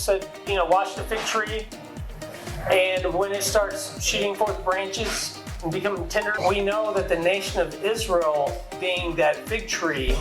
Moses said, watch the fig tree, and when it starts shooting forth branches and becoming tender, we know that the nation of Israel, being that fig tree,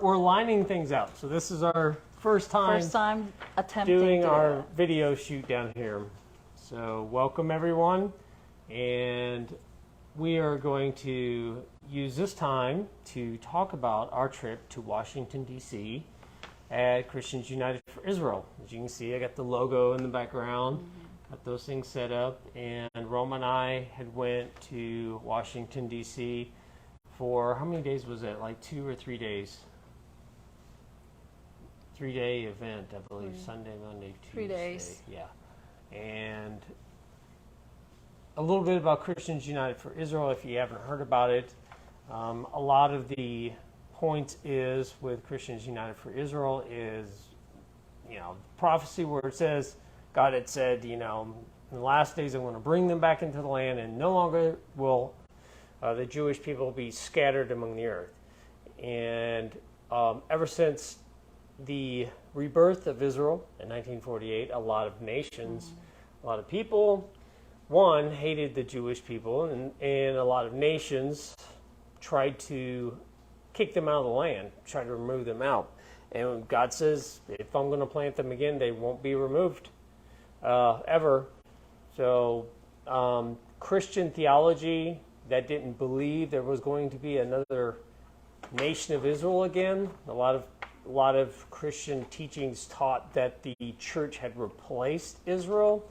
We're lining things up. So this is our first time attempting doing to our video shoot down here. So welcome everyone, and we are going to use this time to talk about our trip to Washington D.C. at Christians United for Israel. As you can see, I got the logo in the background, got those things set up, and Roma and I had went to Washington D.C. for, how many days was it? Like 2 or 3 days? 3-day event, I believe. Sunday, Monday, Tuesday. 3 days. Yeah. And a little bit about Christians United for Israel, if you haven't heard about it. A lot of the points is with Christians United for Israel is, prophecy where it says, God had said, in the last days I'm going to bring them back into the land, and no longer will the Jewish people be scattered among the earth. And ever since the rebirth of Israel in 1948, a lot of nations, a lot of people, one, hated the Jewish people, and a lot of nations tried to kick them out of the land, try to remove them out. And God says, if I'm going to plant them again, they won't be removed ever. So Christian theology that didn't believe there was going to be another nation of Israel again. A lot of Christian teachings taught that the church had replaced Israel,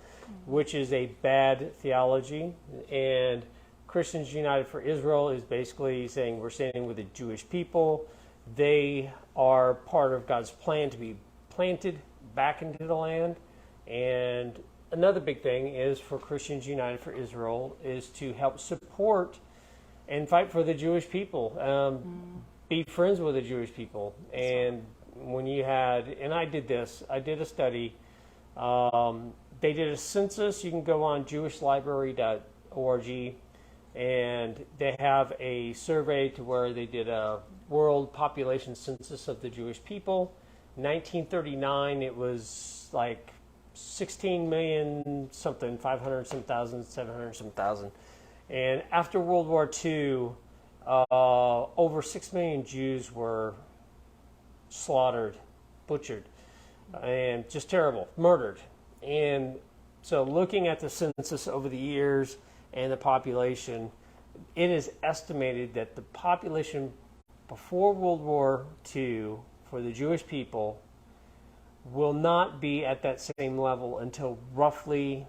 which is a bad theology. And Christians United for Israel is basically saying we're standing with the Jewish people. They are part of God's plan to be planted back into the land. And another big thing is for Christians United for Israel is to help support and fight for the Jewish people, be friends with the Jewish people. And when you had, and I did a study, they did a census. You can go on jewishlibrary.org, and they have a survey to where they did a world population census of the Jewish people. 1939, it was like 16 million something, 500 some thousand, 700 some thousand. And after World War II, over 6 million Jews were slaughtered, butchered, and just terrible, murdered. And so looking at the census over the years and the population, it is estimated that the population before World War II for the Jewish people will not be at that same level until roughly,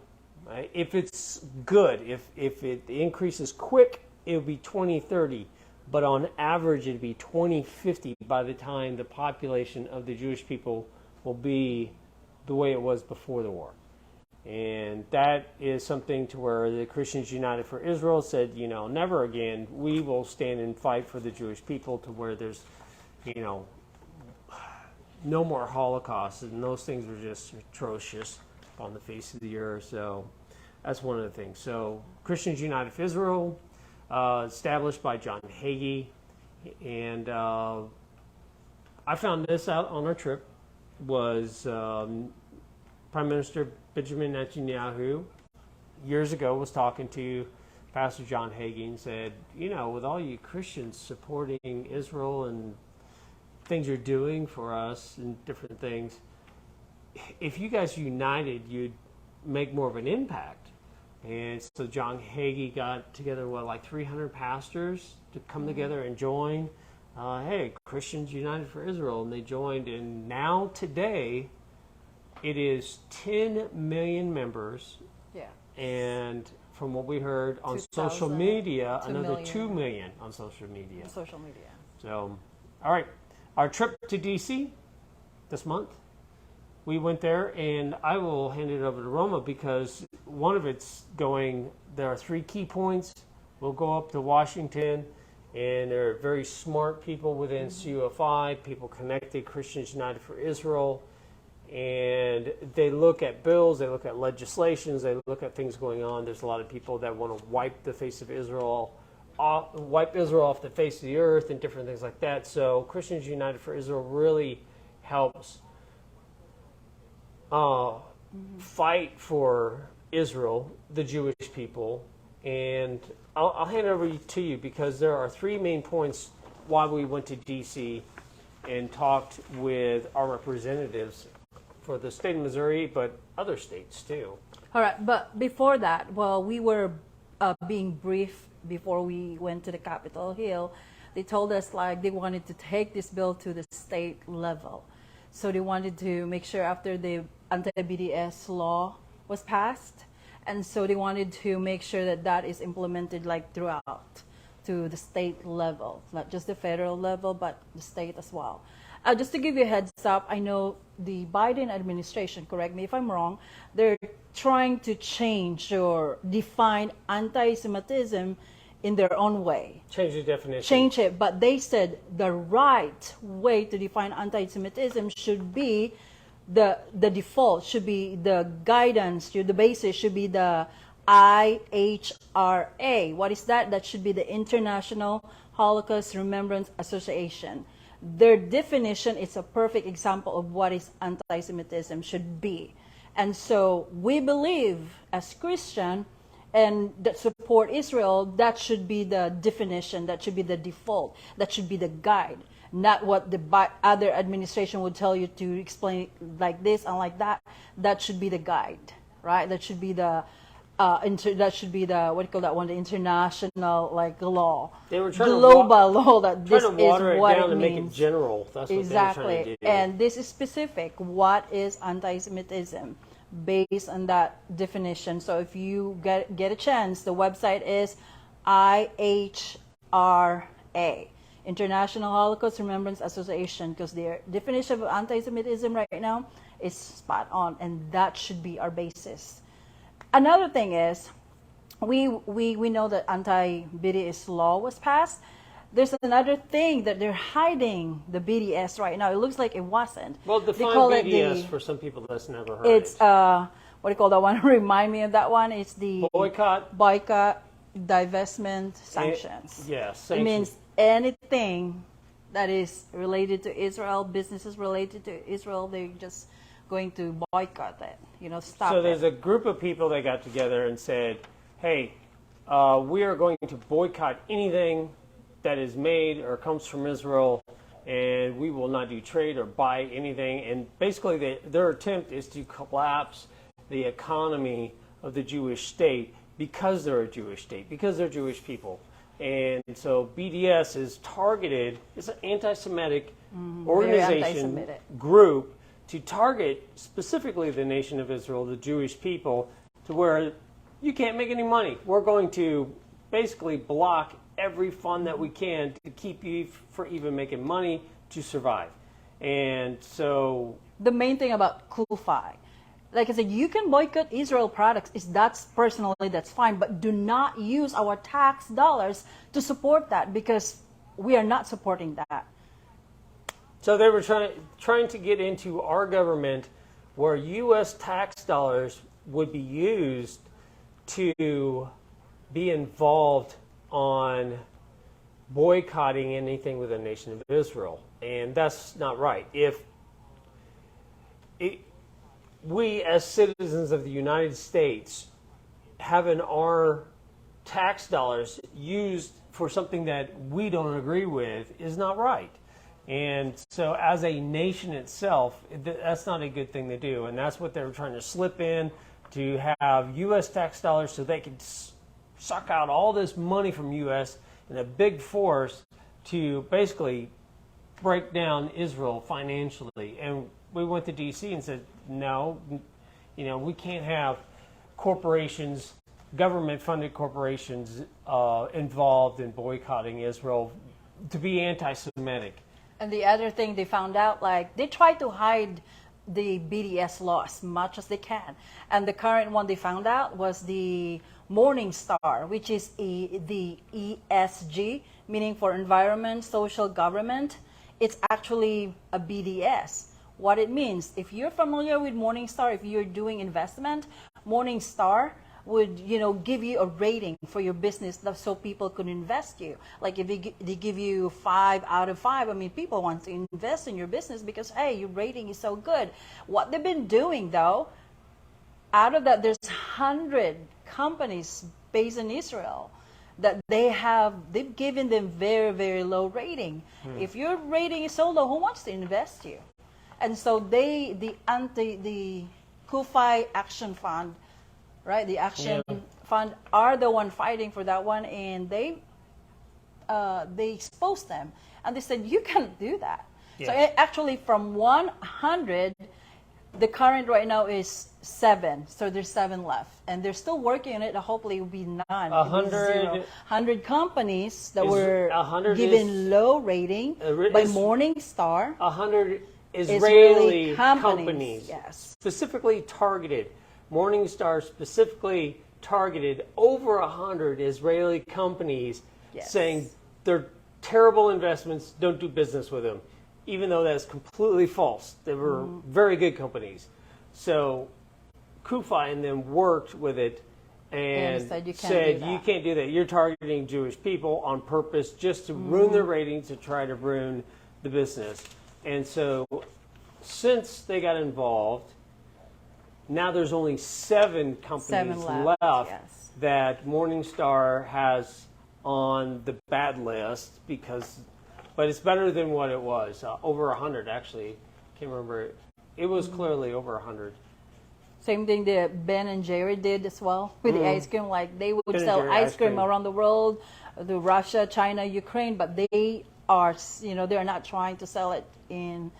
if it's good, if it increases quick, it'll be 2030. But on average, it'll be 2050 by the time the population of the Jewish people will be the way it was before the war. And that is something to where the Christians United for Israel said, never again, we will stand and fight for the Jewish people to where there's, no more Holocaust. And those things were just atrocious on the face of the earth. So that's one of the things. So Christians United for Israel, established by John Hagee. And I found this out on our trip, was Prime Minister Benjamin Netanyahu years ago was talking to Pastor John Hagee and said, with all you Christians supporting Israel and things you're doing for us and different things, if you guys united, you'd make more of an impact. And so John Hagee got together, 300 pastors to come together and join. Hey, Christians United for Israel, and they joined. And now today, it is 10 million members. Yeah. And from what we heard on 2,000 social media, 2 another million. 2 million on social media. Social media. So, all right. Our trip to D.C. this month, we went there, and I will hand it over to Roma because one of it's going, there are 3 key points. We'll go up to Washington, and there are very smart people within CUFI, people connected, Christians United for Israel, and they look at bills, they look at legislations, they look at things going on. There's a lot of people that want to wipe the face of Israel, wipe Israel off the face of the earth and different things like that. So Christians United for Israel really helps fight for Israel, the Jewish people. And I'll hand it over to you because there are 3 main points why we went to D.C. and talked with our representatives for the state of Missouri, but other states too. All right, but before that, well, we were being briefed before we went to the Capitol Hill. They told us like they wanted to take this bill to the state level. So they wanted to make sure after the anti-BDS law was passed, and so they wanted to make sure that that is implemented like throughout to the state level, not just the federal level, but the state as well. Just to give you a heads up, I know the Biden administration, correct me if I'm wrong, they're trying to change or define anti-Semitism in their own way. Change the definition. Change it, but they said the right way to define anti-Semitism should be the default, should be the guidance, the basis should be the IHRA. What is that? That should be the International Holocaust Remembrance Association. Their definition is a perfect example of what is anti-Semitism should be. And so we believe as Christian and that support Israel, that should be the definition, that should be the default, that should be the guide, not what the other administration would tell you to explain like this and like that. That should be the guide, right? That should be the that should be the, what do you call that one, the international like law. They were trying global law that this is water it what down it to means. make it general. That's what Exactly. they were trying to do. And this is specific. What is anti-Semitism based on that definition? So if you get a chance, the website is IHRA, International Holocaust Remembrance Association, because their definition of anti-Semitism right now is spot on, and that should be our basis. Another thing is, we know that anti-BDS law was passed. There's another thing that they're hiding the BDS right now. It looks like it wasn't. Well, define BDS for some people that's never heard. It's what do you call that one? Remind me of that one. It's the boycott, divestment, sanctions. Yes, sanctions. It means anything that is related to Israel, businesses related to Israel, they're just going to boycott it. Stop it. So there's a group of people that got together and said, hey, we are going to boycott anything that is made or comes from Israel, and we will not do trade or buy anything. And basically their attempt is to collapse the economy of the Jewish state because they're a Jewish state, because they're Jewish people. And so BDS is targeted, it's an anti-Semitic organization, group, to target specifically the nation of Israel, the Jewish people, to where you can't make any money. We're going to basically block every fund that we can to keep you from even making money to survive. And so the main thing about CUFI, like I said, you can boycott Israel products. That's fine, but do not use our tax dollars to support that, because we are not supporting that. So they were trying to get into our government where U.S. tax dollars would be used to be involved on boycotting anything with the nation of Israel. And that's not right. If we as citizens of the United States having our tax dollars used for something that we don't agree with is not right. And so as a nation itself, that's not a good thing to do. And that's what they were trying to slip in, to have U.S. tax dollars so they could suck out all this money from U.S. in a big force to basically break down Israel financially. And we went to D.C. and said, no, we can't have corporations government-funded corporations involved in boycotting Israel to be anti-Semitic. And the other thing they found out, like, they try to hide the BDS law as much as they can. And the current one they found out was the Morning Star, which is the ESG, meaning for environment, social government. It's actually a BDS. What it means, if you're familiar with Morning Star, if you're doing investment, Morning Star would, give you a rating for your business so people could invest you. Like if they give you 5 out of 5, I mean, people want to invest in your business because, hey, your rating is so good. What they've been doing, though, out of that, there's 100 companies based in Israel that they've given them very, very low rating. If your rating is so low, who wants to invest you? And so the CUFI Action Fund, right? The Action Fund are the one fighting for that one, and they exposed them, and they said you can't do that. Yeah. So actually, from 100, the current right now is 7. So there's 7 left, and they're still working on it. Hopefully, it will be none. 100 companies that were given low rating by Morningstar. 100 Israeli companies, yes, specifically targeted. Morningstar specifically targeted over 100 Israeli companies, yes, saying they're terrible investments, don't do business with them, even though that's completely false. They were very good companies. So CUFI and them worked with it and said you can't do that. You're targeting Jewish people on purpose just to ruin their ratings, to try to ruin the business. And so since they got involved, now there's only 7 companies left yes, that Morningstar has on the bad list but it's better than what it was. Over 100, actually. Can't remember. It was clearly over 100. Same thing that Ben and Jerry did as well with the ice cream. Like they would sell ice cream around the world, to Russia, China, Ukraine, but they are not trying to sell it in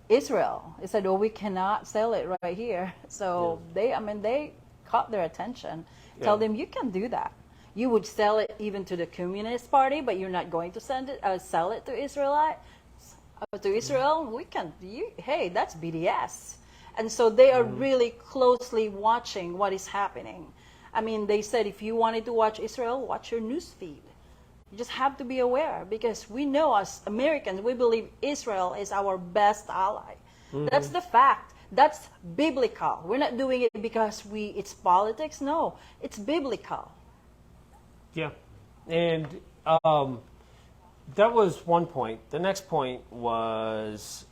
Israel. They said, we cannot sell it right here. So they caught their attention. Tell them you can do that. You would sell it even to the Communist Party, but you're not going to sell it to Israel. Hey, that's BDS. And so they are really closely watching what is happening. I mean, they said if you wanted to watch Israel, watch your news feed. You just have to be aware because we know as Americans, we believe Israel is our best ally. That's the fact. That's biblical. We're not doing it because it's politics. No, it's biblical. Yeah. And that was one point. The next point was,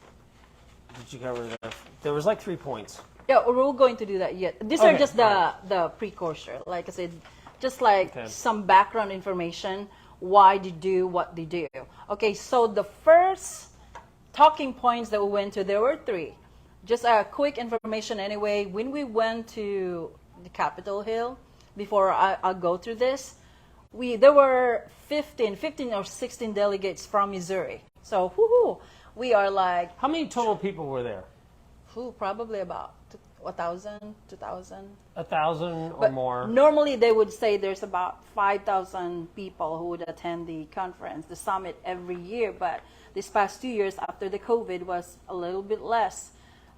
did you cover that? There was like 3 points. Yeah, we're going to do that yet. These are just the precursor. Like I said, just like some background information, why they do what they do. Okay, so the first talking points that we went to, there were 3. Just a quick information anyway. When we went to the Capitol Hill, before I'll go through this, there were 15 or 16 delegates from Missouri. So, we are like... How many total people were there? Probably about 1,000, 2,000. 1,000 or more. Normally, they would say there's about 5,000 people who would attend the conference, the summit every year. But this past 2 years after the COVID was a little bit less,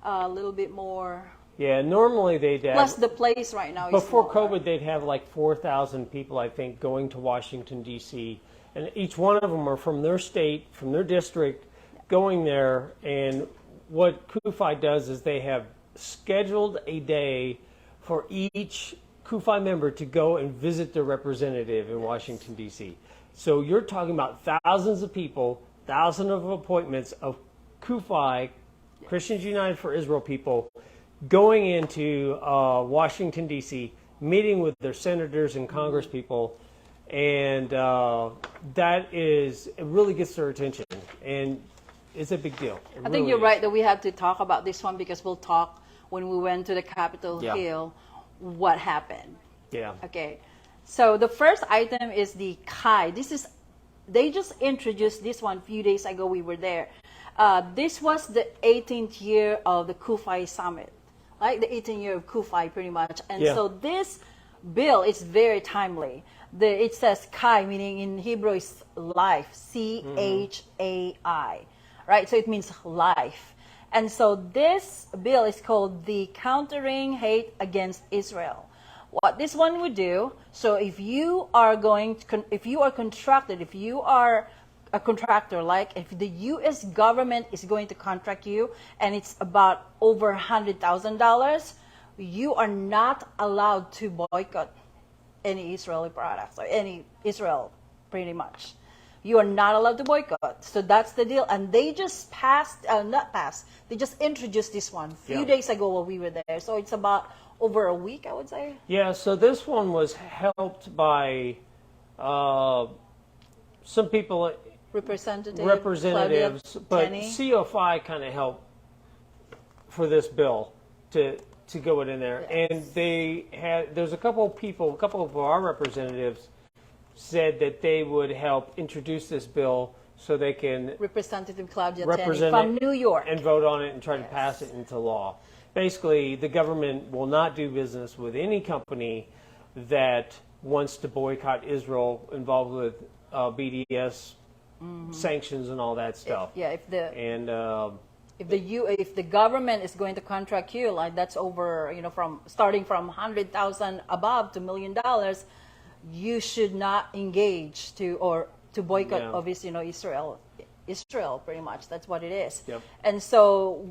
a little bit more. Yeah, normally they'd have... Plus the place right now is before smaller. COVID, they'd have like 4,000 people, I think, going to Washington, D.C. And each one of them are from their state, from their district, going there. And what CUFI does is they have scheduled a day for each CUFI member to go and visit their representative in Washington, D.C. So you're talking about thousands of people, thousands of appointments of CUFI, Christians United for Israel people, going into Washington, D.C., meeting with their senators and Congress people, and it really gets their attention, and it's a big deal. I think you're right that we have to talk about this one because we'll talk when we went to the Capitol Hill what happened. Yeah. Okay. So the first item is the CHI. They just introduced this one a few days ago. We were there. This was the 18th year of the CUFI summit, like the 18th year of CUFI pretty much. And so this bill is very timely. It says Chai, meaning in Hebrew is life, CHAI, right? So it means life. And so this bill is called the Countering Hate Against Israel. What this one would do, so if you are contracted, if you are a contractor, like if the U.S. government is going to contract you and it's about over $100,000, you are not allowed to boycott any Israeli products or any Israel, pretty much. You are not allowed to boycott. So that's the deal. And they just they just introduced this one a few days ago while we were there. So it's about over a week, I would say. Yeah, so this one was helped by some people, representatives, but CUFI kind of helped for this bill to go in there. Yes. And there's a couple of our representatives said that they would help introduce this bill so they can Representative Claudia represent Tenney from it New York and vote on it and try to pass it into law. Basically, the government will not do business with any company that wants to boycott Israel involved with BDS sanctions and all that stuff. If the government is going to contract you, like that's over, starting from 100,000 above to $1 million, you should not engage to boycott of Israel, pretty much. That's what it is. Yep. And so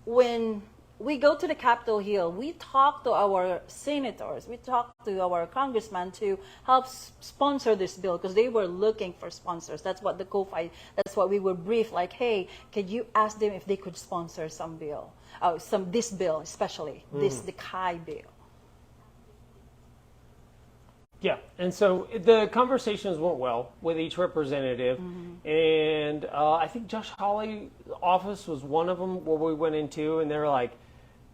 when we go to the Capitol Hill, we talk to our senators, we talk to our congressmen to help sponsor this bill because they were looking for sponsors. That's what the CUFI, that's what we were briefed, like, hey, could you ask them if they could sponsor some bill, this bill especially, the Chai bill. Yeah, and so the conversations went well with each representative, and I think Josh Hawley's office was one of them where we went into, and they were like,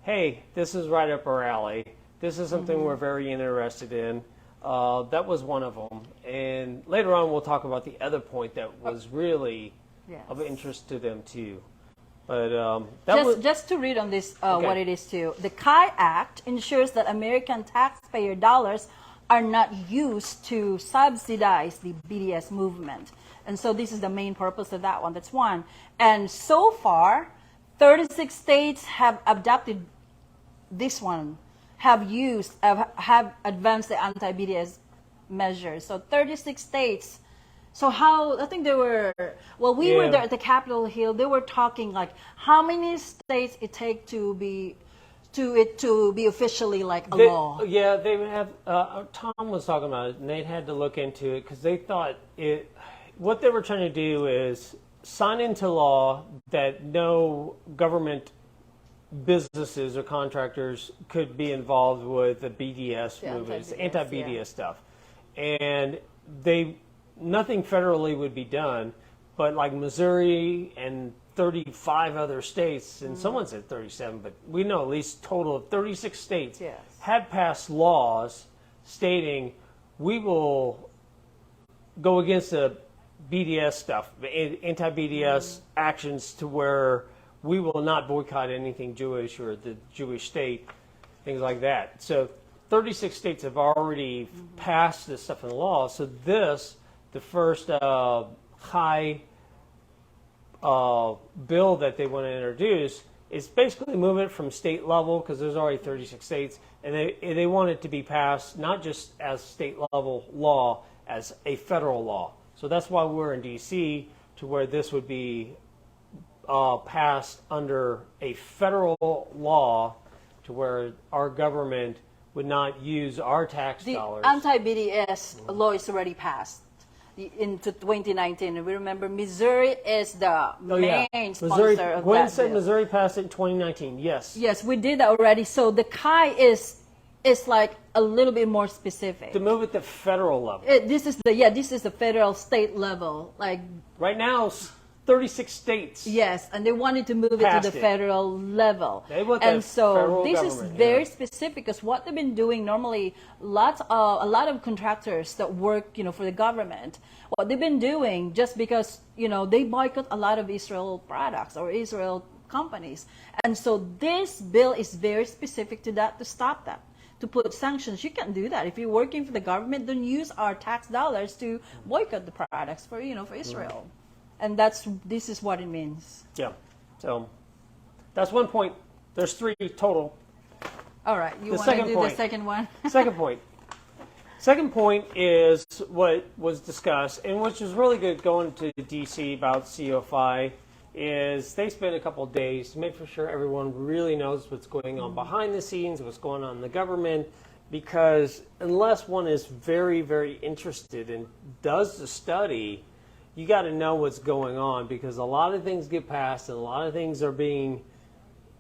hey, this is right up our alley. This is something we're very interested in. That was one of them. And later on, we'll talk about the other point that was really of interest to them, too. But just to read on this, what it is, too. The Chai Act ensures that American taxpayer dollars are not used to subsidize the BDS movement. And so this is the main purpose of that one. That's one. And so far, 36 states have adopted this one, have advanced the anti-BDS measures. So 36 states. So I think they were, we were there at the Capitol Hill, they were talking like how many states it takes to be officially like a law. Yeah, they would have, Tom was talking about it, and they had to look into it because they thought what they were trying to do is sign into law that no government businesses or contractors could be involved with the BDS movements, anti-BDS stuff. And nothing federally would be done, but like Missouri and 35 other states, and someone said 37, but we know at least total of 36 states had passed laws stating we will go against the BDS stuff, anti-BDS actions, to where we will not boycott anything Jewish or the Jewish state, things like that. So 36 states have already passed this stuff in law. So the first high bill that they want to introduce is basically moving it from state level, because there's already 36 states, and they want it to be passed not just as state level law, as a federal law. So that's why we're in D.C., to where this would be passed under a federal law, to where our government would not use our tax dollars. The anti-BDS law is already passed into 2019. And we remember Missouri is the main sponsor of Gwen that said bill. Missouri passed it in 2019. Yes. Yes, we did that already. So the Chai is like a little bit more specific. To move it to federal level. This is the federal state level. Like right now, 36 states. Yes, and they wanted to move it to the federal level. And so this is very specific, because what they've been doing normally, a lot of contractors that work, for the government, what they've been doing, just because, they boycott a lot of Israel products or Israel companies. And so this bill is very specific to that, to stop that, to put sanctions. You can't do that. If you're working for the government, then use our tax dollars to boycott the products for, for Israel. And this is what it means. Yeah. So that's one point. There's 3 total. All right. You The want to second do point. the second one? Second point. Second point is what was discussed, and which is really good going to D.C. about CUFI, is they spent a couple of days to make sure everyone really knows what's going on behind the scenes, what's going on in the government, because unless one is very, very interested and does the study, you got to know what's going on, because a lot of things get passed and a lot of things are being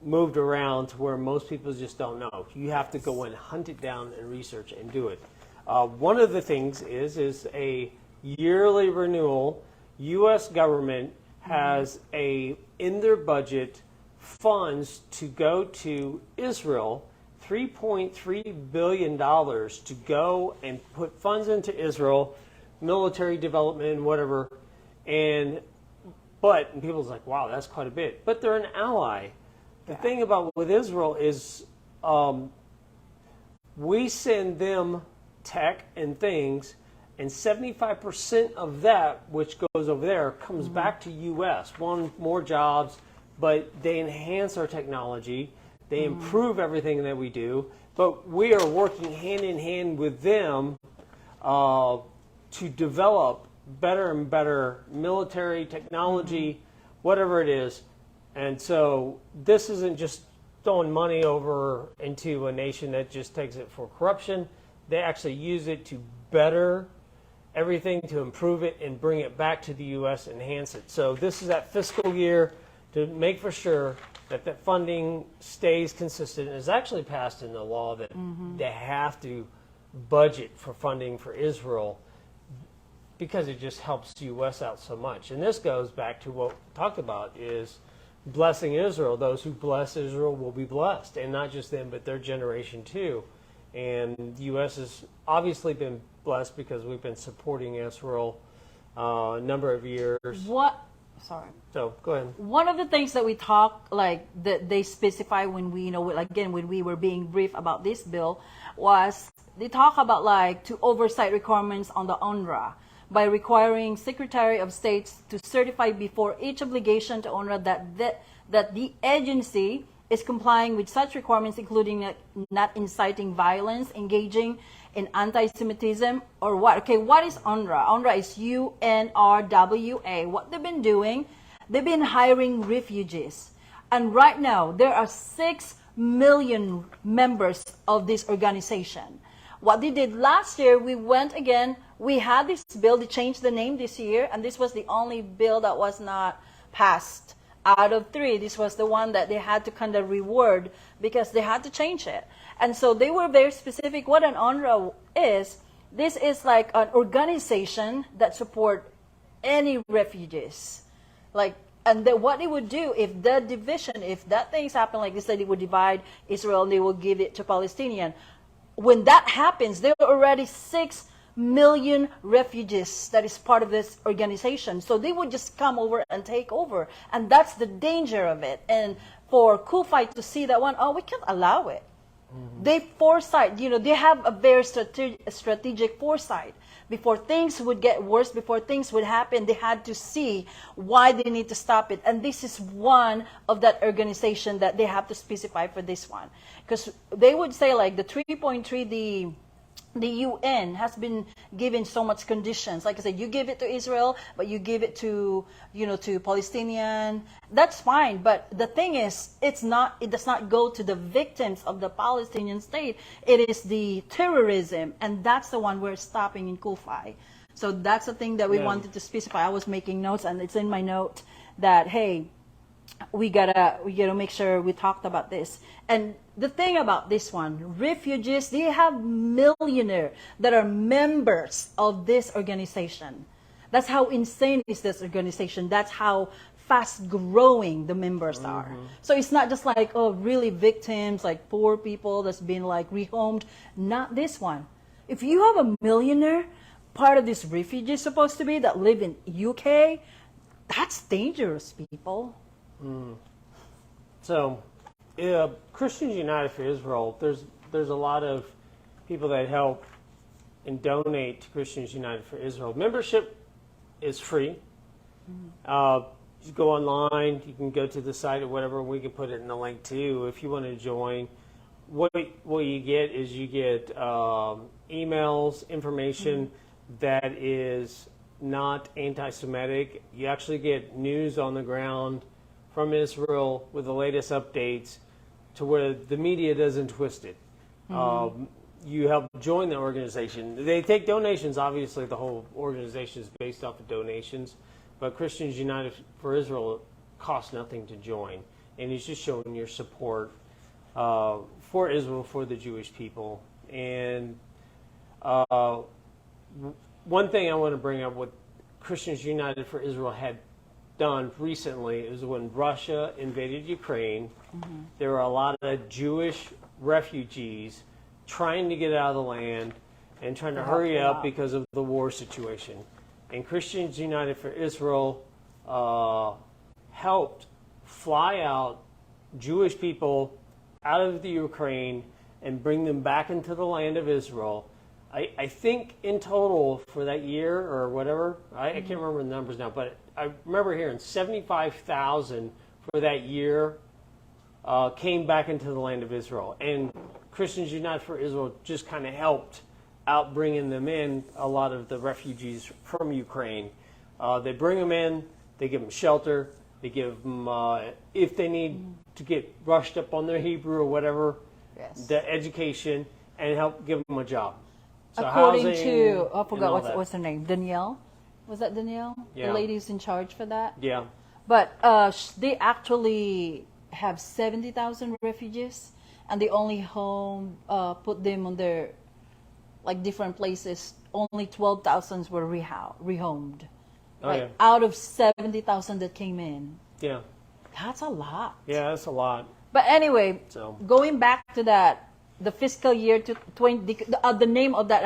moved around to where most people just don't know. You have to go and hunt it down and research and do it. One of the things is a yearly renewal. U.S. government has in their budget funds to go to Israel, $3.3 billion to go and put funds into Israel, military development, whatever. But people's like, wow, that's quite a bit. But they're an ally. The thing about with Israel is we send them tech and things, and 75% of that, which goes over there, comes back to U.S. More jobs, but they enhance our technology. They improve everything that we do. But we are working hand in hand with them to develop better and better military technology, whatever it is. And so this isn't just throwing money over into a nation that just takes it for corruption. They actually use it to better everything, to improve it and bring it back to the U.S., enhance it. So this is that fiscal year to make for sure that that funding stays consistent. It's actually passed in the law that they have to budget for funding for Israel, because it just helps the U.S. out so much. And this goes back to what we talked about, is blessing Israel. Those who bless Israel will be blessed, and not just them, but their generation too. And the U.S. has obviously been blessed because we've been supporting Israel a number of years. Sorry. So go ahead. One of the things that we talk, like that they specify when we, when we were being briefed about this bill, was they talk about like to oversight requirements on the UNRWA by requiring Secretary of States to certify before each obligation to UNRWA that the agency is complying with such requirements, including not inciting violence, engaging in anti-Semitism, or what? Okay, what is UNRWA? UNRWA is UNRWA. What they've been doing, they've been hiring refugees. And right now, there are 6 million members of this organization. What they did last year, we had this bill, they changed the name this year, and this was the only bill that was not passed. Out of 3, this was the one that they had to kind of reward because they had to change it. And so they were very specific what an UNRWA is. This is like an organization that support any refugees. And what they would do if that things happen like this, that they would divide Israel and they will give it to Palestinian. When that happens, there are already 6 million refugees that is part of this organization. So they would just come over and take over. And that's the danger of it. And for CUFI to see that one, we can't allow it. They foresight, they have a very strategic foresight. Before things would get worse, before things would happen, they had to see why they need to stop it. And this is one of that organization that they have to specify for this one. Because they would say like the 3.3, the UN has been given so much conditions. Like I said, you give it to Israel, but you give it to, to Palestinian. That's fine. But the thing is, it does not go to the victims of the Palestinian state. It is the terrorism. And that's the one we're stopping in CUFI. So that's the thing that we wanted to specify. I was making notes, and it's in my note that, hey, we gotta make sure we talked about this. And the thing about this one, refugees, they have millionaires that are members of this organization. That's how insane is this organization. That's how fast growing the members are. So it's not just like, really victims, like poor people that's been like rehomed. Not this one. If you have a millionaire, part of this refugee supposed to be that live in UK, that's dangerous, people. So, Christians United for Israel, there's there's a lot of people that help and donate to Christians United for Israel. Membership is free. You go online, you can go to the site or whatever, we can put it in the link too if you want to join. What you get is you get emails, information that is not anti-Semitic. You actually get news on the ground from Israel with the latest updates to where the media doesn't twist it. You help join the organization. They take donations. Obviously, the whole organization is based off of donations. But Christians United for Israel costs nothing to join. And it's just showing your support for Israel, for the Jewish people. And one thing I want to bring up, what Christians United for Israel had done recently is when Russia invaded Ukraine, there were a lot of Jewish refugees trying to get out of the land and trying to hurry up because of the war situation. And Christians United for Israel helped fly out Jewish people out of the Ukraine and bring them back into the land of Israel. I think in total for that year or whatever, I can't remember the numbers now, but I remember hearing 75,000 for that year came back into the land of Israel. And Christians United for Israel just kind of helped out bringing them in, a lot of the refugees from Ukraine. They bring them in, they give them shelter, they give them, if they need to get brushed up on their Hebrew or whatever, the education, and help give them a job. So according housing, to, I forgot and what's her name, Danielle? Was that Danielle? Yeah. The lady who's in charge for that? Yeah. But they actually have 70,000 refugees, and they only put them on their, like, different places. Only 12,000 were rehomed. Oh, like, yeah. out of 70,000 that came in. Yeah. That's a lot. Yeah, that's a lot. But anyway, So going back to that, the fiscal year to 20, the name of that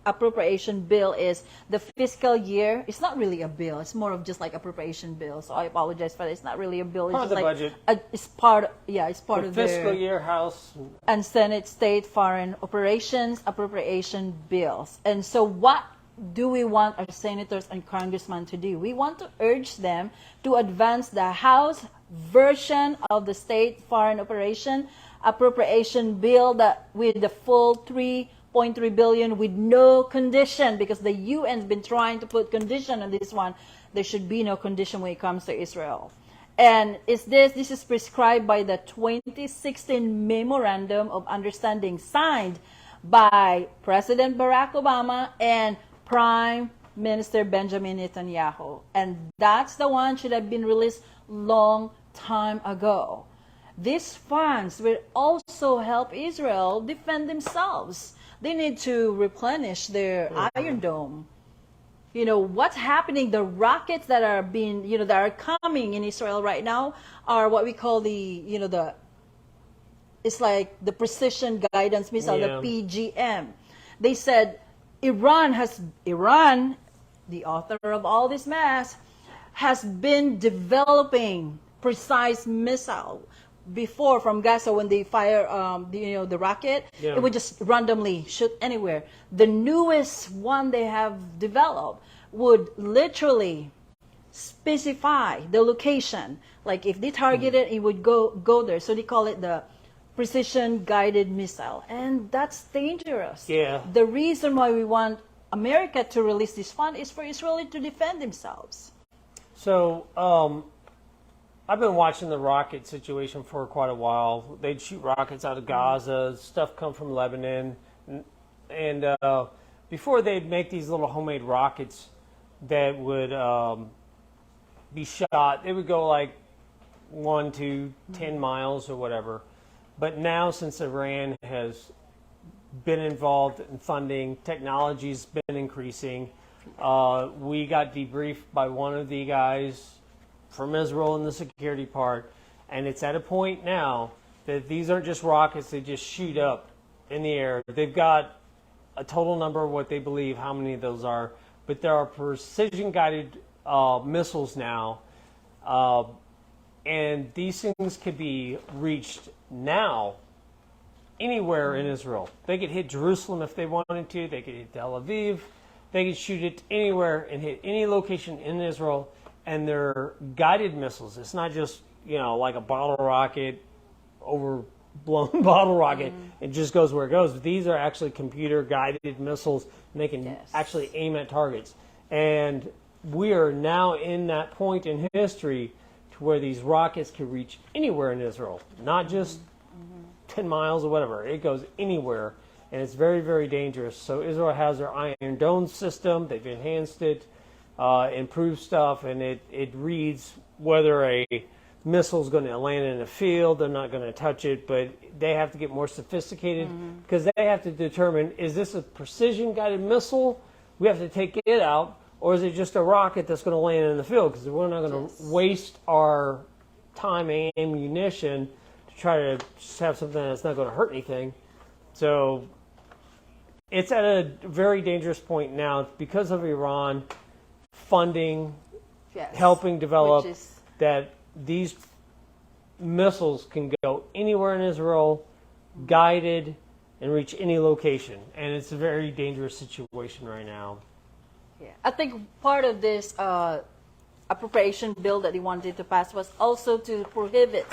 appropriation bill is the fiscal year. It's not really a bill. It's more of just like appropriation bill. So I apologize for that. It's not really a bill. It's part of just the like budget. It's part. Yeah, it's part The of fiscal their year, House. and Senate, State, Foreign Operations appropriation bills. And so, what do we want our senators and congressmen to do? We want to urge them to advance the House version of the State Foreign Operation appropriation bill that with the full 3.3 billion with no condition, because the UN's been trying to put condition on this one. There should be no condition when it comes to Israel. And this is prescribed by the 2016 Memorandum of Understanding signed by President Barack Obama and Prime Minister Benjamin Netanyahu. And that's the one should have been released long time ago. These funds will also help Israel defend themselves. They need to replenish their Iron Dome. You know, what's happening, the rockets that are being, that are coming in Israel right now are what we call it's like the precision guidance missile, the PGM. They said Iran, the author of all this mess, has been developing precise missile before from Gaza. When they fire the rocket, it would just randomly shoot anywhere. The newest one they have developed would literally specify the location. Like if they target it, it would go there. So they call it the precision guided missile, and that's dangerous. Yeah. The reason why we want America to release this fund is for Israel to defend themselves. So, I've been watching the rocket situation for quite a while. They'd shoot rockets out of Gaza, stuff come from Lebanon, and before they'd make these little homemade rockets that would be shot, they would go like 1 to 10 miles or whatever. But now, since Iran has been involved in funding, technology's been increasing. We got debriefed by one of the guys from Israel in the security part, and it's at a point now that these aren't just rockets they just shoot up in the air. They've got a total number of what they believe, how many of those are, but there are precision-guided missiles now, and these things could be reached now anywhere in Israel. They could hit Jerusalem if they wanted to. They could hit Tel Aviv. They could shoot it anywhere and hit any location in Israel. And they're guided missiles. It's not just, like a bottle rocket, overblown bottle rocket. It just goes where it goes. These are actually computer-guided missiles, and they can actually aim at targets. And we are now in that point in history to where these rockets can reach anywhere in Israel, not just 10 miles or whatever. It goes anywhere, and it's very, very dangerous. So Israel has their Iron Dome system. They've enhanced it, improved stuff, and it reads whether a missile is going to land in a field. They're not going to touch it, but they have to get more sophisticated because they have to determine, is this a precision-guided missile? We have to take it out, or is it just a rocket that's going to land in the field? Because we're not going to waste our time and ammunition to try to just have something that's not going to hurt anything. So it's at a very dangerous point now because of Iran funding, helping develop that these missiles can go anywhere in Israel, guided, and reach any location. And it's a very dangerous situation right now. Yeah, I think part of this appropriation bill that they wanted to pass was also to prohibit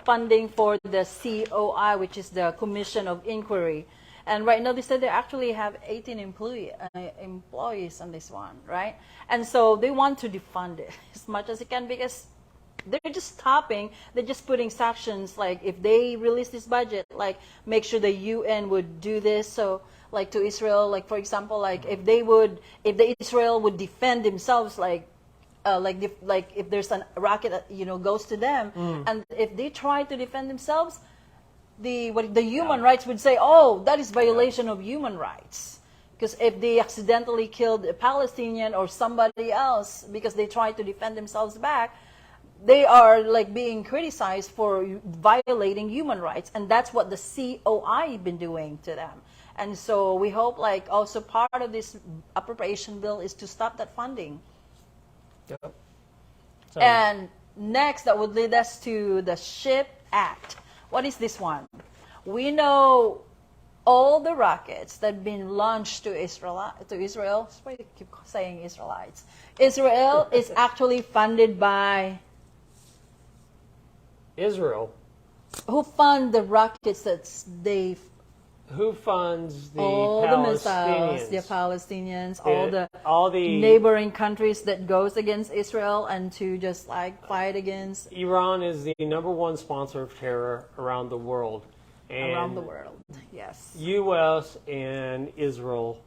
funding for the COI, which is the Commission of Inquiry. And right now they said they actually have 18 employees on this one, right? And so they want to defund it as much as they can because they're just stopping, they're just putting sanctions, like if they release this budget, like make sure the UN would do this. So like to Israel, like for example, like if the Israel would defend themselves, like if there's a rocket that, goes to them, and if they try to defend themselves, the human rights would say, oh, that is violation of human rights. Because if they accidentally killed a Palestinian or somebody else because they tried to defend themselves back, they are like being criticized for violating human rights, and that's what the COI been doing to them. And so we hope like also part of this appropriation bill is to stop that funding. Yep. And next, that would lead us to the SHIP Act. What is this one? We know all the rockets that have been launched to Israel. Why do you keep saying Israelites? Israel is actually funded by Israel. Who fund the rockets that they? Who funds the all Palestinians? The Palestinians, all the neighboring countries that goes against Israel and to just like fight against. Iran is the #1 sponsor of terror around the world. And around the world, yes. U.S. and Israel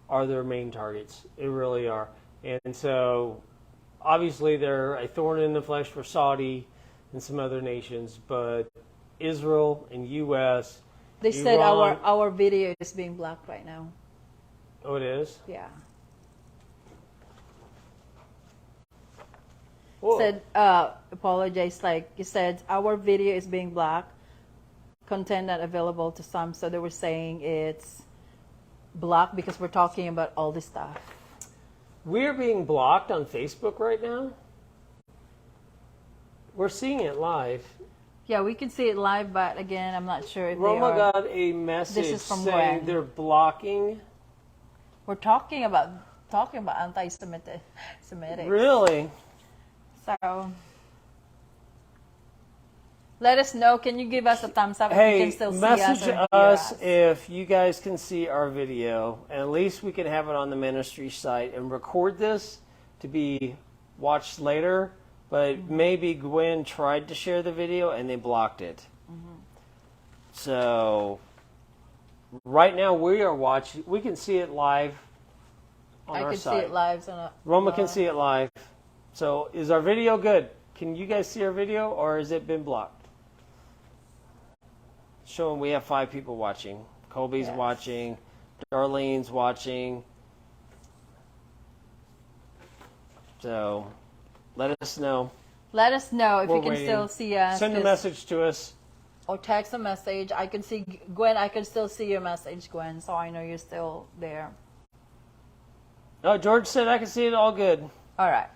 are their main targets. They really are. And so, obviously, they're a thorn in the flesh for Saudi and some other nations, but Israel and U.S. They said our video is being blocked right now. Oh, it is? Yeah. Whoa. Said, apologize, like you said, our video is being blocked, content not available to some, so they were saying it's blocked because we're talking about all this stuff. We're being blocked on Facebook right now? We're seeing it live. Yeah, we can see it live, but again, I'm not sure if Roma they are. got a message This is from saying Gwen. they're blocking. We're talking about anti-Semitic. Really? So let us know. Can you give us a thumbs up if you can still see us? Message Or hear us if you guys can see our video. And at least we can have it on the ministry site and record this to be watched later. But maybe Gwen tried to share the video and they blocked it. So right now we are watching. We can see it live on our site. I can see it live. Roma can see it live. So is our video good? Can you guys see our video, or has it been blocked? Showing we have 5 people watching. Colby's watching. Darlene's watching. So let us know. Let us know if We're you can waiting. still see us. Send a message to us. Or text a message. I can see, Gwen, I can still see your message, Gwen, so I know you're still there. Oh, George said I can see it all good. All right.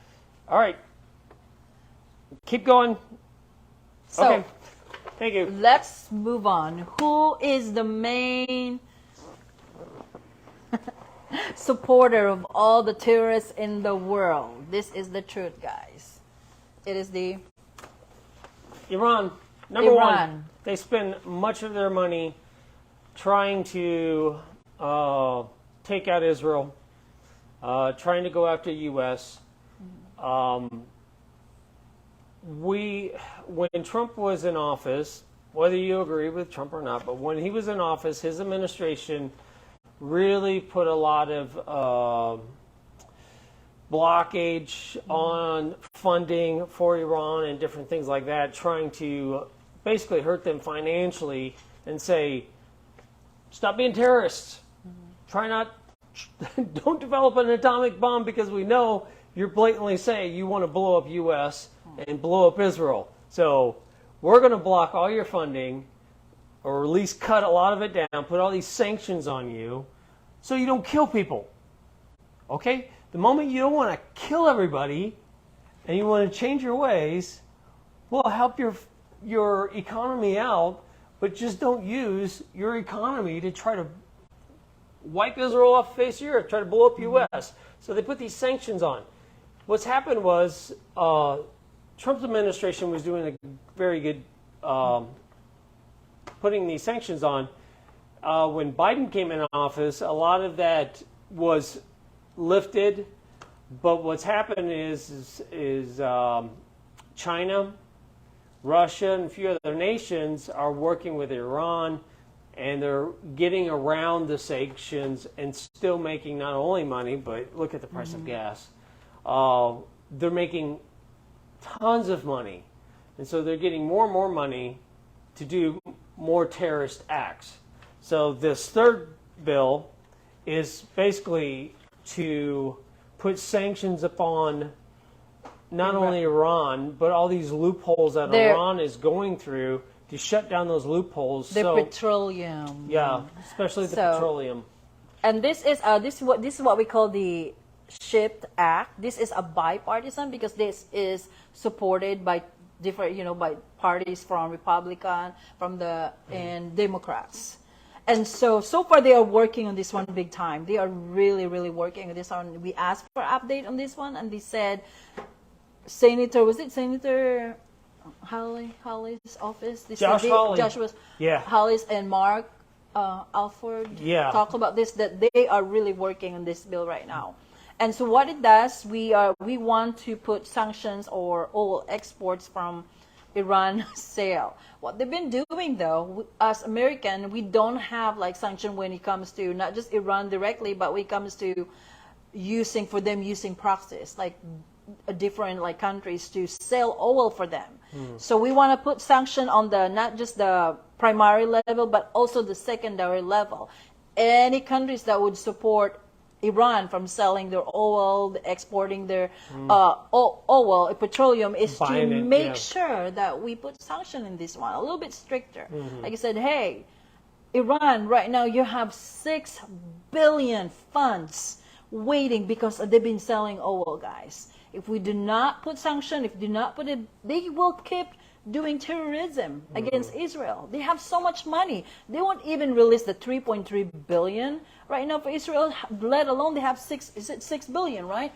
All right. Keep going. So, Okay. Thank you. Let's move on. Who is the main supporter of all the terrorists in the world? This is the truth, guys. It is the Iran. Number Iran. one, they spend much of their money trying to take out Israel, trying to go after U.S. When Trump was in office, whether you agree with Trump or not, but when he was in office, his administration really put a lot of blockage on funding for Iran and different things like that, trying to basically hurt them financially and say, stop being terrorists. Try not, don't develop an atomic bomb because we know you're blatantly saying you want to blow up U.S. and blow up Israel. So we're going to block all your funding, or at least cut a lot of it down, put all these sanctions on you so you don't kill people. Okay? The moment you don't want to kill everybody and you want to change your ways, we'll help your economy out, but just don't use your economy to try to wipe Israel off the face of the earth, try to blow up U.S. So they put these sanctions on. What's happened was Trump's administration was doing a very good putting these sanctions on. When Biden came in office, a lot of that was lifted, but what's happened is China, Russia, and a few other nations are working with Iran, and they're getting around the sanctions and still making not only money, but look at the price of gas. They're making tons of money, and so they're getting more and more money to do more terrorist acts. So this third bill is basically to put sanctions upon not only Iran, but all these loopholes that Iran is going through to shut down those loopholes. The petroleum. Yeah, especially the petroleum. And this is what we call the SHIP Act. This is a bipartisan because this is supported by different, by parties from Republican, and Democrats. And so far they are working on this one big time. They are really, really working on this one. We asked for update on this one, and they said, Senator Hawley's office? Hawley. Joshua Hawley's and Mark Alford talked about this, that they are really working on this bill right now. And so what it does, we want to put sanctions or oil exports from Iran sale. What they've been doing though, as American, we don't have like sanction when it comes to not just Iran directly, but when it comes to using proxies, like different like countries to sell oil for them. So we want to put sanction on not just the primary level, but also the secondary level. Any countries that would support Iran from selling their oil, exporting their oil, petroleum, is to make sure that we put sanction in this one, a little bit stricter. Like I said, hey, Iran, right now you have 6 billion funds waiting because they've been selling oil, guys. If we do not put sanction, if we do not put it, they will keep doing terrorism against Israel. They have so much money. They won't even release the 3.3 billion right now for Israel, let alone they have 6 billion, right?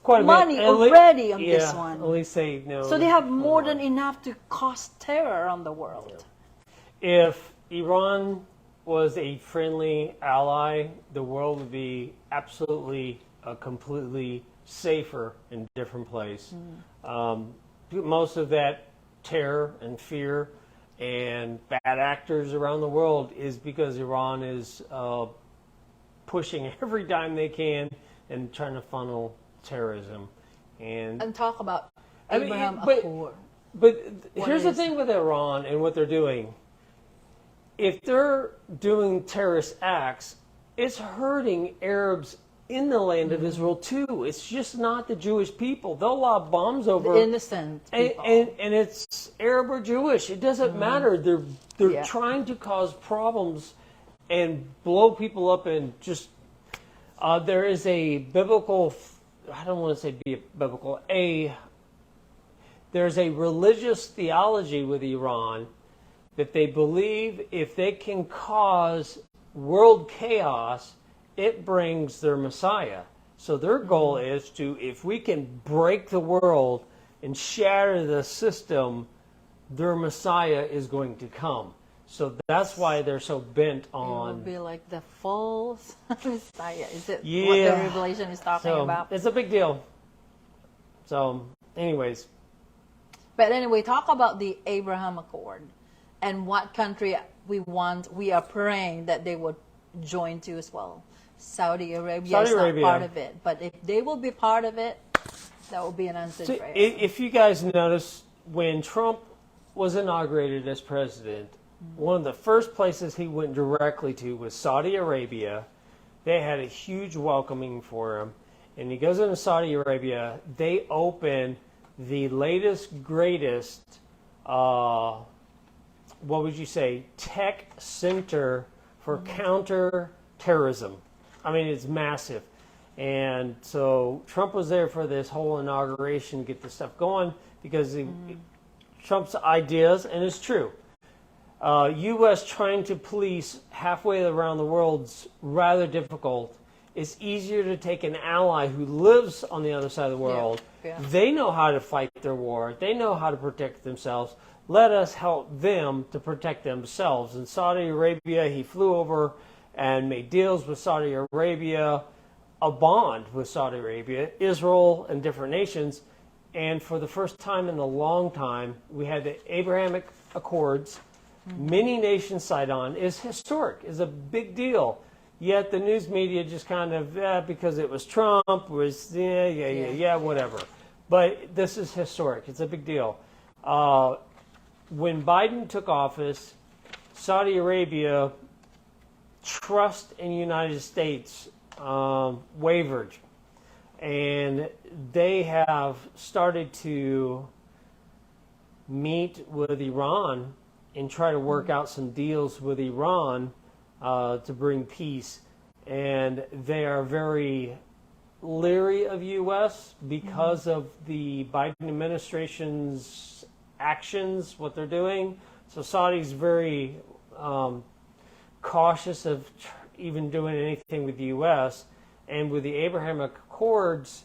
Quite a money bit. Already on this one. At least they know. So they have more than enough to cause terror around the world. If Iran was a friendly ally, the world would be absolutely, completely safer and different place. Most of that terror and fear and bad actors around the world is because Iran is pushing every dime they can and trying to funnel terrorism. And talk about Abraham Accord. But here's the thing with Iran and what they're doing. If they're doing terrorist acts, it's hurting Arabs in the land of Israel too. It's just not the Jewish people. They'll lob bombs over the innocent people. And it's Arab or Jewish. It doesn't matter. They're trying to cause problems and blow people up, and just there is a biblical, I don't want to say be biblical, there's a religious theology with Iran that they believe if they can cause world chaos, it brings their Messiah. So their goal is to, if we can break the world and shatter the system, their Messiah is going to come. So that's why they're so bent on... It will be like the false Messiah. Is it Yeah. what the Revelation is talking So about? it's a big deal. So anyways, But anyway, talk about the Abraham Accord and what country we are praying that they would join to as well. Saudi Arabia is not part of it. But if they will be part of it, that will be an answered so prayer. if you guys notice, when Trump was inaugurated as president, one of the first places he went directly to was Saudi Arabia. They had a huge welcoming for him. And he goes into Saudi Arabia. They open the latest, greatest, what would you say, tech center for counter-terrorism. I mean, it's massive. And so Trump was there for this whole inauguration, get this stuff going, because Trump's ideas, and it's true, U.S. trying to police halfway around the world's rather difficult. It's easier to take an ally who lives on the other side of the world. Yeah. They know how to fight their war. They know how to protect themselves. Let us help them to protect themselves. In Saudi Arabia, he flew over and made deals with Saudi Arabia, a bond with Saudi Arabia, Israel, and different nations. And for the first time in a long time, we had the Abrahamic Accords. Many nations signed on. Is historic. Is a big deal. Yet the news media just kind of, because it was Trump, was, whatever. But this is historic. It's a big deal. When Biden took office, Saudi Arabia trust in the United States wavered. And they have started to meet with Iran and try to work out some deals with Iran to bring peace. And they are very leery of U.S. because of the Biden administration's actions, what they're doing. So Saudi's very cautious of even doing anything with the U.S. And with the Abrahamic Accords,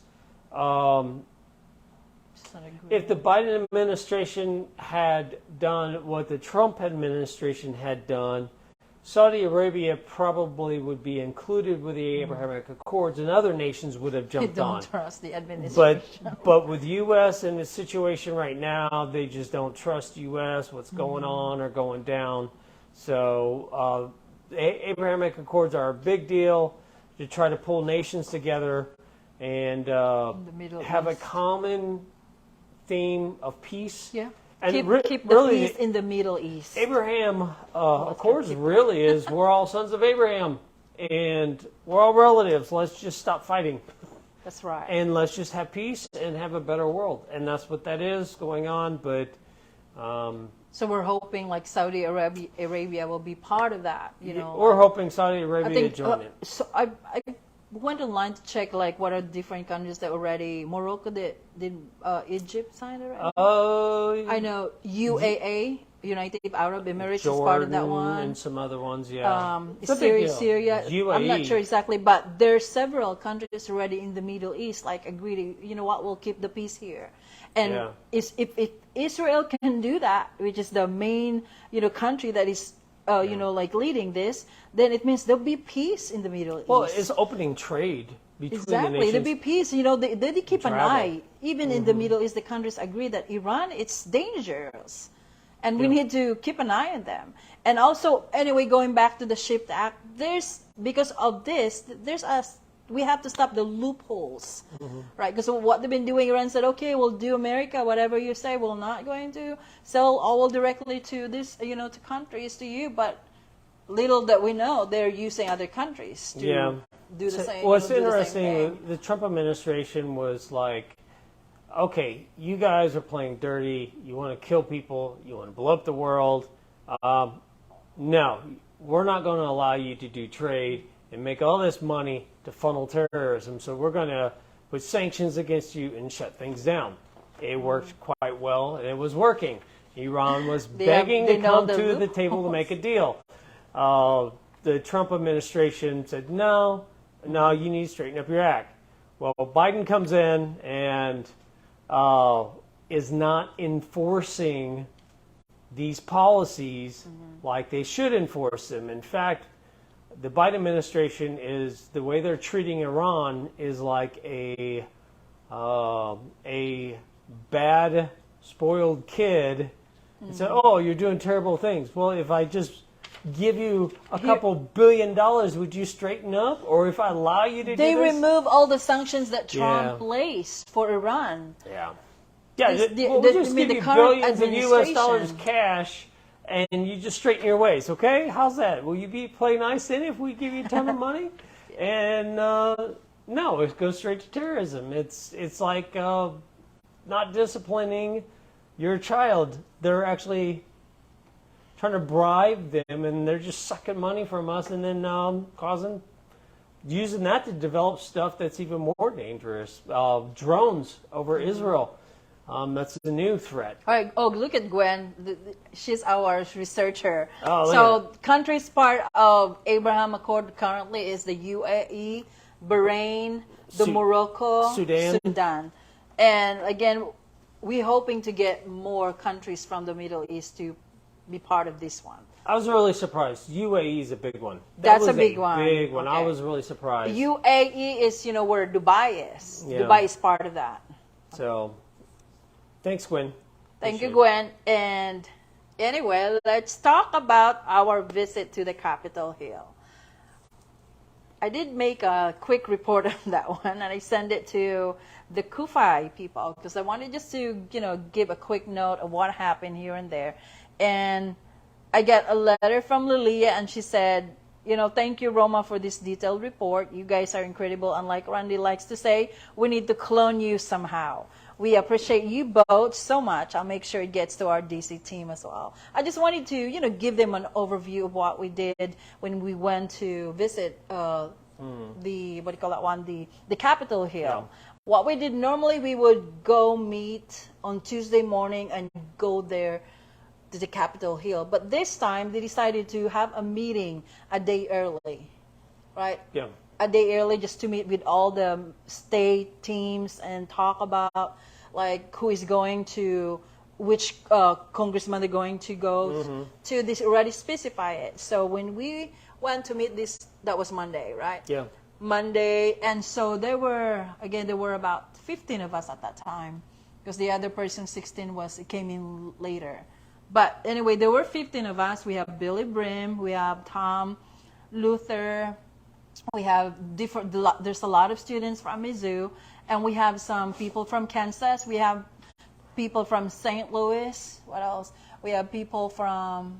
if the Biden administration had done what the Trump administration had done, Saudi Arabia probably would be included with the Abrahamic Accords, and other nations would have jumped on. Don't trust the administration. But with U.S. in the situation right now, they just don't trust U.S., what's going on or going down. So Abrahamic Accords are a big deal to try to pull nations together and have a common theme of peace. Yeah. And keep the peace in the Middle East. Abraham Accords really is we're all sons of Abraham and we're all relatives. Let's just stop fighting. That's right. And let's just have peace and have a better world. And that's what that is going on. But so we're hoping like Saudi Arabia will be part of that. You know, we're hoping Saudi Arabia to join it. So I went online to check like what are different countries that already. Morocco did Egypt sign already? I know UAE, United Arab Emirates, Jordan, is part of that one, and some other ones. Yeah, Syria. UAE. I'm not sure exactly, but there's several countries already in the Middle East like agreed. You know what? We'll keep the peace here, and if Israel can do that, which is the main country that is like leading this, then it means there'll be peace in the Middle East. Well, it's opening trade between the nations. There'll be peace. They keep an eye. Even in the Middle East, the countries agree that Iran, it's dangerous. And we need to keep an eye on them. And also, anyway, going back to the SHIP Act, because of this, we have to stop the loopholes, right? Because what they've been doing, Iran said, okay, we'll do America, whatever you say, we're not going to sell oil directly to this, to countries, to you, but little that we know, they're using other countries to do the same. What's interesting, the Trump administration was like, okay, you guys are playing dirty, you want to kill people, you want to blow up the world. No, we're not going to allow you to do trade and make all this money to funnel terrorism. So we're going to put sanctions against you and shut things down. It worked quite well, and it was working. Iran was They begging to know come the to the table to make a deal. The Trump administration said, no, you need to straighten up your act. Well, Biden comes in and is not enforcing these policies like they should enforce them. In fact, the Biden administration is, the way they're treating Iran is like a bad, spoiled kid and said, oh, you're doing terrible things. Well, if I just give you a couple $1 billion, would you straighten up? Or if I allow you to do They this? remove all the sanctions that Trump Yeah. placed for Iran. Yeah. Yeah, This- we'll the- just I mean, give the you current billions of U.S. dollars administration- cash, and you just straighten your ways, okay? How's that? Will you play nice then if we give you a ton of money? And no, it goes straight to terrorism. It's like not disciplining your child. They're actually trying to bribe them, and they're just sucking money from us, and then using that to develop stuff that's even more dangerous. Drones over Israel. That's a new threat. All right. Oh, look at Gwen. She's our researcher. Oh, look So, countries part of Abraham Accord currently is the UAE, Bahrain, the Morocco, Sudan. And again, we're hoping to get more countries from the Middle East to be part of this one. I was really surprised. UAE is a big one. That's was a big one. Big one. I Okay. was really surprised. UAE is, where Dubai is. Yeah. Dubai is part of that. So, thanks, Gwen. Thank you, Appreciate Gwen. And anyway, let's talk about our visit to the Capitol Hill. I did make a quick report on that one, and I sent it to the CUFI people because I wanted just to, give a quick note of what happened here and there. And I got a letter from Lilia, and she said, thank you, Roma, for this detailed report. You guys are incredible. And like Randy likes to say, we need to clone you somehow. We appreciate you both so much. I'll make sure it gets to our DC team as well. I just wanted to, give them an overview of what we did when we went to visit the Capitol Hill. Yeah. What we did normally, we would go meet on Tuesday morning and go there to the Capitol Hill. But this time, they decided to have a meeting a day early, right? Yeah. A day early just to meet with all the state teams and talk about who is going to, which congressman they're going to go to. This already specify it. So when we went to meet that was Monday, right? Yeah. Monday, and so there were about 15 of us at that time because the other person 16 came in later. But anyway, there were 15 of us. We have Billy Brim, we have Tom, Luther, we have there's a lot of students from Mizzou, and we have some people from Kansas. We have people from St. Louis. What else? We have people from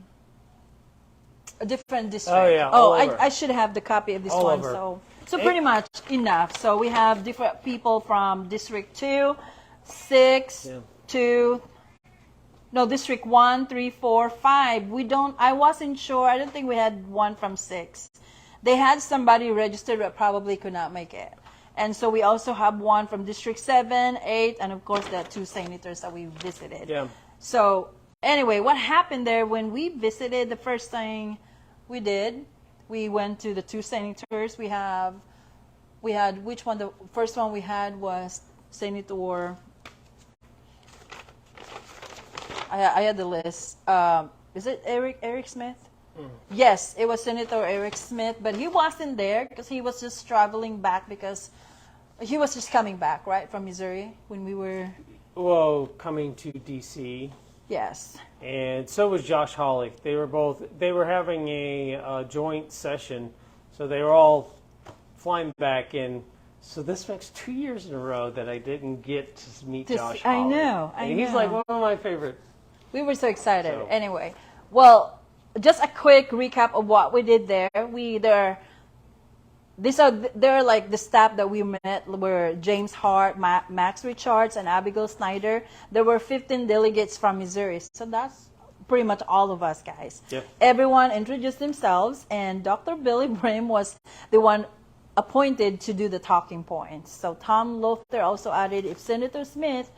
a different district. Oh, yeah, all over. I should have the copy of this All one. over. So pretty much enough. So we have different people from District 2, 6, 2, no, District 1, 3, 4, 5. I wasn't sure. I don't think we had one from 6. They had somebody registered but probably could not make it. And so we also have one from District 7, 8, and of course the 2 senators that we visited. Yeah. So anyway, what happened there when we visited, the first thing we did, we went to the 2 senators. We had which one? The first one we had was Senator. I had the list. Is it Eric Smith? Yes, it was Senator Eric Smith, but he wasn't there because he was just traveling back because he was just coming back, right, from Missouri when we were. Well, coming to D.C. Yes. And so was Josh Hawley. They were having a joint session, so they were all flying back in. So this makes 2 years in a row that I didn't get to meet Josh Hawley. I know. He's like one of my favorite. We were so excited. So. Anyway, well, just a quick recap of what we did there. They're like the staff that we met were James Hart, Max Richards, and Abigail Snyder. There were 15 delegates from Missouri. So that's pretty much all of us guys. Yep. Everyone introduced themselves, and Dr. Billy Brim was the one appointed to do the talking points. So Tom Luther also added if Senator Smith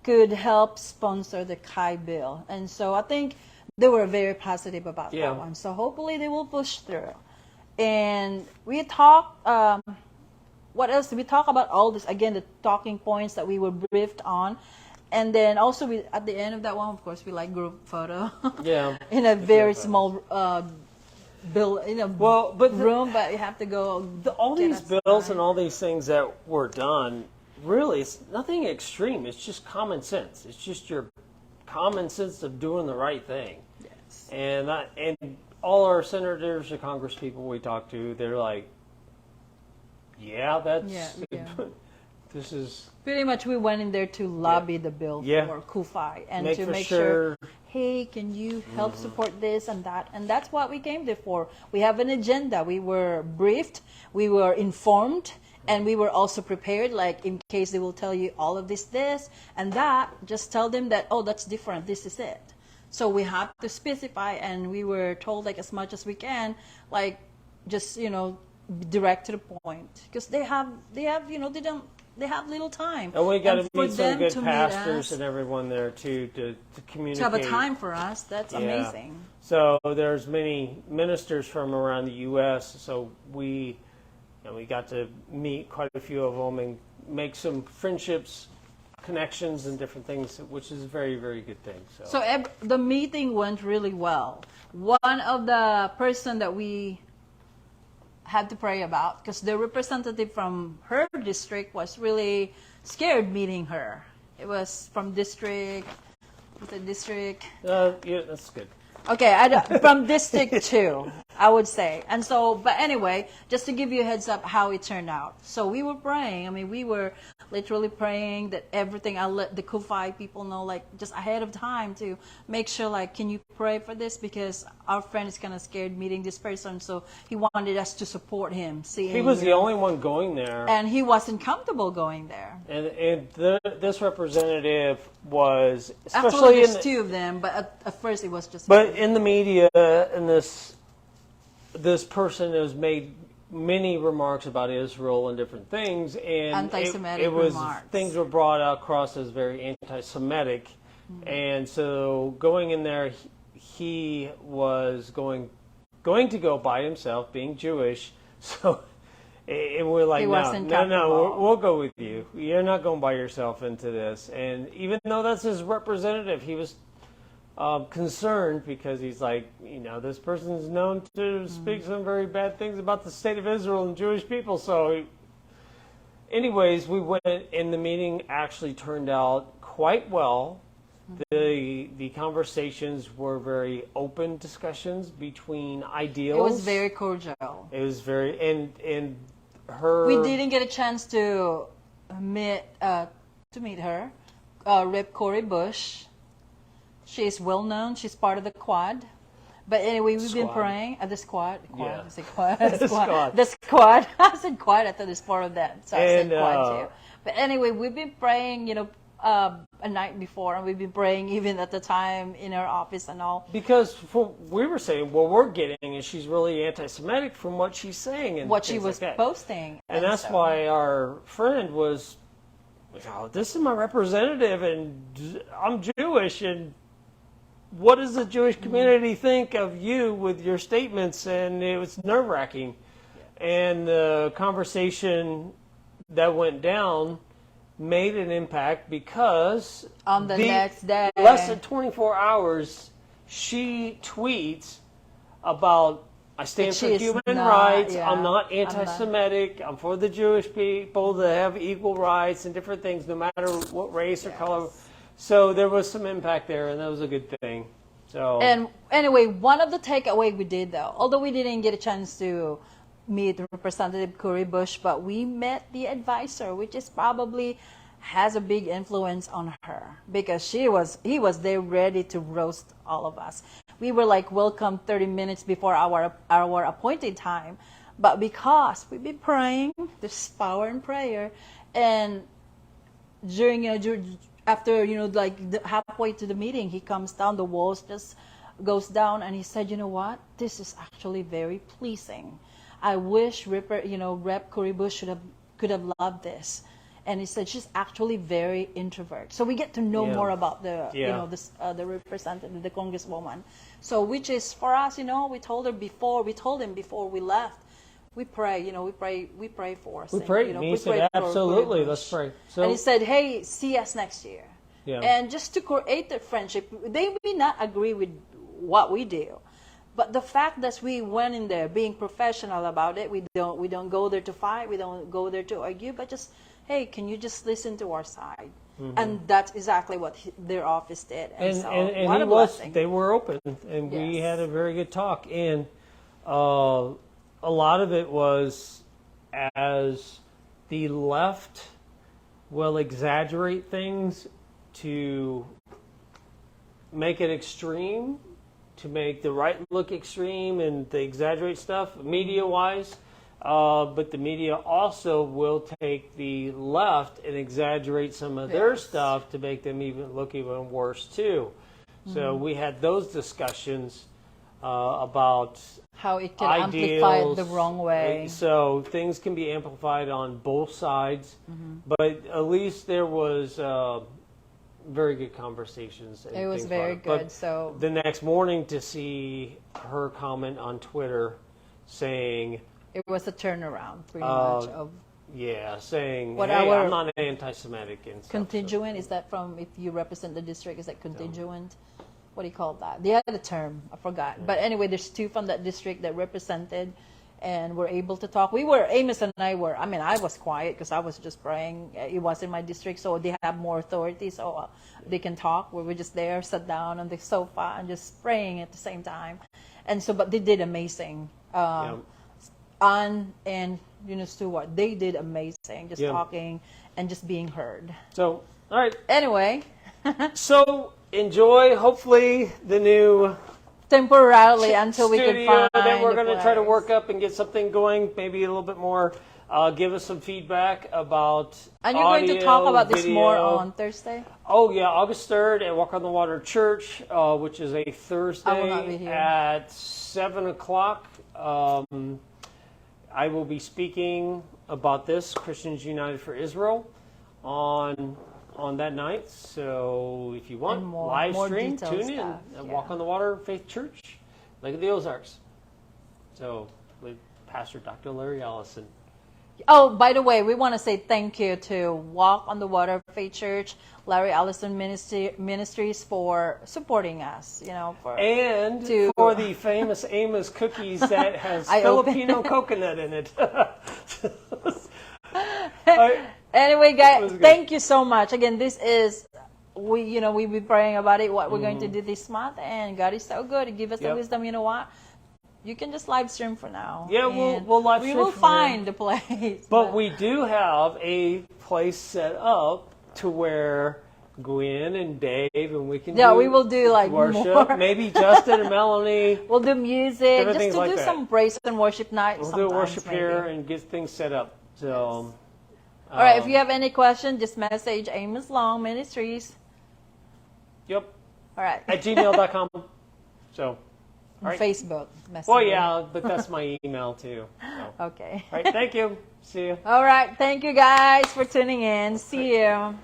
could help sponsor the CUFI bill. And so I think they were very positive about that one. So hopefully they will push through. And we talk, what else? We talk about all this, again, the talking points that we were briefed on. And then also at the end of that one, of course, we like group photo. Yeah. In a very small room, but you have to go. All these bills and all these things that were done, really, it's nothing extreme. It's just common sense. It's just your common sense of doing the right thing. Yes. And all our senators and Congress people we talk to, they're like, yeah, that's this is pretty much. We went in there to lobby the bill for CUFI and to make sure, hey, can you help support this and that? And that's what we came there for. We have an agenda. We were briefed, we were informed, and we were also prepared, like in case they will tell you all of this, and that, just tell them that, oh, that's different, this is it. So we have to specify, and we were told like as much as we can, like just, direct to the point. Because they have little time. And we got to meet some good pastors and everyone there too to communicate. To have a time for us, that's amazing. So there's many ministers from around the U.S. So we got to meet quite a few of them and make some friendships, connections, and different things, which is a very, very good thing. So the meeting went really well. One of the person that we had to pray about, because the representative from her district was really scared meeting her. It was from district. Yeah, that's good. Okay, from District 2, I would say. And so, but anyway, just to give you a heads up how it turned out. So we were praying. I mean, we were literally praying that everything, I'll let the CUFI people know, like, just ahead of time to make sure, like, can you pray for this? Because our friend is kind of scared meeting this person, so he wanted us to support him. He was the only one going there. And he wasn't comfortable going there. And this representative was, especially actually there's two of them, but at first it was just. But in the media, and this person has made many remarks about Israel and different things, and anti-Semitic remarks. Things were brought across as very anti-Semitic, and so going in there, he was going to go by himself, being Jewish. So, and we're like, no, we'll go with you. You're not going by yourself into this. And even though that's his representative, he was concerned because he's like, this person's known to speak some very bad things about the state of Israel and Jewish people. So anyways, we went, and the meeting actually turned out quite well. The conversations were very open discussions between ideals. It was very cordial. It was very, and her. We didn't get a chance to meet her, Rep. Cori Bush. She is well known. She's part of the Quad. But anyway, we've been praying at the Squad. I said Quad. The Squad. I said Quad. I thought it's part of that. So I said Quad too. But anyway, we've been praying, a night before, and we've been praying even at the time in our office and all. Because we were saying, we're getting is she's really anti-Semitic from what she's saying and what she was posting. And that's why our friend was, this is my representative, and I'm Jewish, and what does the Jewish community think of you with your statements? And it was nerve-wracking. Yeah. And the conversation that went down made an impact because on the next day, less than 24 hours, she tweets about, I stand for human rights, I'm not anti-Semitic, I'm for the Jewish people to have equal rights and different things, no matter what race or color. So there was some impact there, and that was a good thing. So. And anyway, one of the takeaway we did, though, although we didn't get a chance to meet Representative Cori Bush, but we met the advisor, which is probably has a big influence on her, because he was there ready to roast all of us. We were like welcome 30 minutes before our appointed time, but because we've been praying, there's power in prayer, and during after halfway to the meeting, he comes down, the walls just goes down, and he said, what, this is actually very pleasing. I wish Rep. Cori Bush could have loved this. And he said she's actually very introvert. So we get to know more about the, the representative, the congresswoman. So which is for us, we told him before we left, we pray, we pray for us. We prayed. And, he said, absolutely, let's pray. So, and he said, hey, see us next year. Yeah. And just to create that friendship, they may not agree with what we do. But the fact that we went in there being professional about it, we don't go there to fight, we don't go there to argue, but just, hey, can you just listen to our side? Mm-hmm. And that's exactly what their office did. And they were open, and we had a very good talk. And a lot of it was as the left will exaggerate things to make it extreme, to make the right look extreme, and they exaggerate stuff media-wise. But the media also will take the left and exaggerate some of their stuff to make them look even worse too. So we had those discussions about how it can amplify it the wrong way. So things can be amplified on both sides, but at least there was very good conversations. And it was very good. But so the next morning to see her comment on Twitter saying it was a turnaround, pretty much of saying, hey, I'm not anti-Semitic. And constituent, is that from, if you represent the district, is that constituent? No. What do you call that? The other term, I forgot. Yeah. But anyway, there's two from that district that represented and were able to talk. Amos and I was quiet because I was just praying. It wasn't my district, so they have more authority, so they can talk. We were just there, sat down on the sofa and just praying at the same time. And so, but they did amazing. Ann and Stewart, they did amazing, just talking and just being heard. So, all right. Anyway. So, enjoy, hopefully, the new temporarily until we can find that we're going to try to work up and get something going, maybe a little bit more. Give us some feedback about and you're audio, going to talk about video. This more on Thursday? Oh, yeah, August 3rd at Walk on the Water Church, which is a Thursday at 7 o'clock. I will be speaking about this, Christians United for Israel, on that night. So if you want, live stream, tune in at Walk on the Water Faith Church, Lake of the Ozarks. So with Pastor Dr. Larry Allison. Oh, by the way, we want to say thank you to Walk on the Water Faith Church, Larry Allison Ministries for supporting us, for the famous Amos cookies that has Filipino coconut in it. Anyway, guys, thank you so much. Again, this is we've been praying about it, what we're going to do this month, and God is so good. He give us the wisdom. You know what? You can just live stream for now. Yeah, we'll live stream. We will find the place. But we do have a place set up to where Gwen and Dave and we can we will do like worship. More. Maybe Justin and Melanie. We'll do music, just to do that. some praise and worship night. We'll do worship here and get things set up. So, all right. If you have any questions, just message Amos Long Ministries. Yep. All right. At gmail.com. So. Right. Facebook. Well, yeah, but that's my email too. So. Okay. All right, thank you. See you. All right, thank you guys for tuning in. See you.